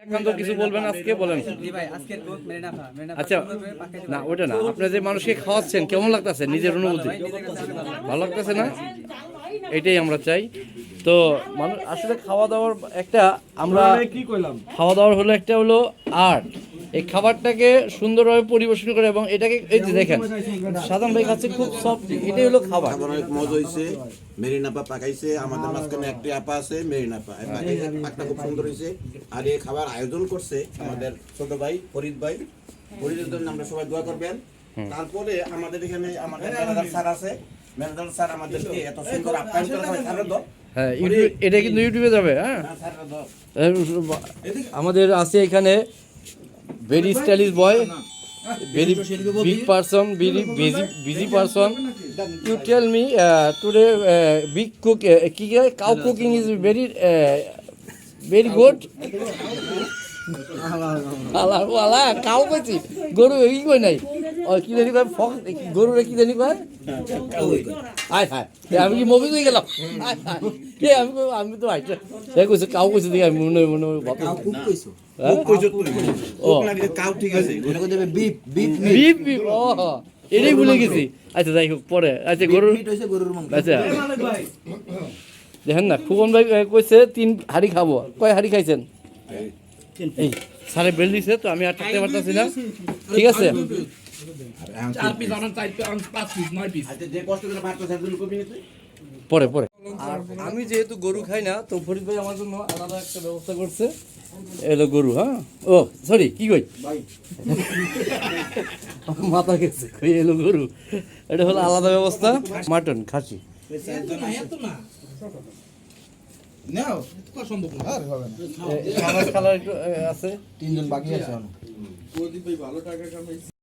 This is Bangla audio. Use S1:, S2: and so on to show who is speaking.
S1: একান্ত কিছু বলবেন আজকে বলেন। আচ্ছা না ওটা না, আপনি যে মানুষকে খাওয়াচ্ছেন কেমন লাগতেছে, নিজের অনুভূতি ভালো লাগতেছে না? এটাই আমরা চাই। তো মানুষ আসলে খাওয়া দাওয়ার একটা আমরা খাওয়া দাওয়ার হলো একটা হলো আর্ট। এই খাবারটাকে সুন্দরভাবে পরিবেশন করে এবং এটাকে এই যে দেখেন সাধারণ ভাই খাচ্ছে খুব সফট, এটাই হলো খাবার।
S2: অনেক মজা হয়েছে। মেরিনাপা পাকাইছে, আমাদের মাঝখানে একটি আপা আছে মেরিনাপা, পাকটা খুব সুন্দর হয়েছে। আর এই খাবার আয়োজন করছে আমাদের ছোট ভাই ফরিদ ভাই। ফরিদের জন্য আমরা সবাই দোয়া করবেন। তারপরে আমাদের এখানে আমাদের ম্যানেজার স্যার আছে, ম্যানেজার স্যার আমাদেরকে এত সুন্দর আপ্যায়ন করে স্যারের দল।
S1: হ্যাঁ এটা কিন্তু ইউটিউবে যাবে। হ্যাঁ আমাদের আছে এখানে very stylish boy, very big person, very busy person. You tell me today big cook cow cooking is very good. আলা কাউ কইছি গরু এই কই নাই কি জানি কয় ফক্স গরু রে কি জানি কয় আয় হায় আমি কি মুভি হয়ে গেলাম আমি তো আইছে সে কইছে কাউ কইছে দেখি আমি মনে মনে কাউ কুক কইছো কইছো তুই কুক না কাউ ঠিক আছে ওটা কই দেবে বিপ বিপ বিপ ও এটাই ভুলে গেছি। আচ্ছা যাই হোক পরে আচ্ছা গরুর মিট হইছে গরুর মাংস। আচ্ছা দেখেন না খুবন ভাই কইছে 3 হাড়ি খাবো, কয় হাড়ি খাইছেন? এই সারে বেল দিছে তো আমি আর থাকতে পারতাছি না, ঠিক আছে পরে পরে। আর আমি যেহেতু গরু খাই না তো ফরিদ ভাই আমার জন্য আলাদা একটা ব্যবস্থা করছে, এলো গরু। হ্যাঁ ও সরি কি কই মাথা গেছে, এলো গরু, এটা হলো আলাদা ব্যবস্থা। মাটন খাসি আছে, 3 জন বাকি আছে।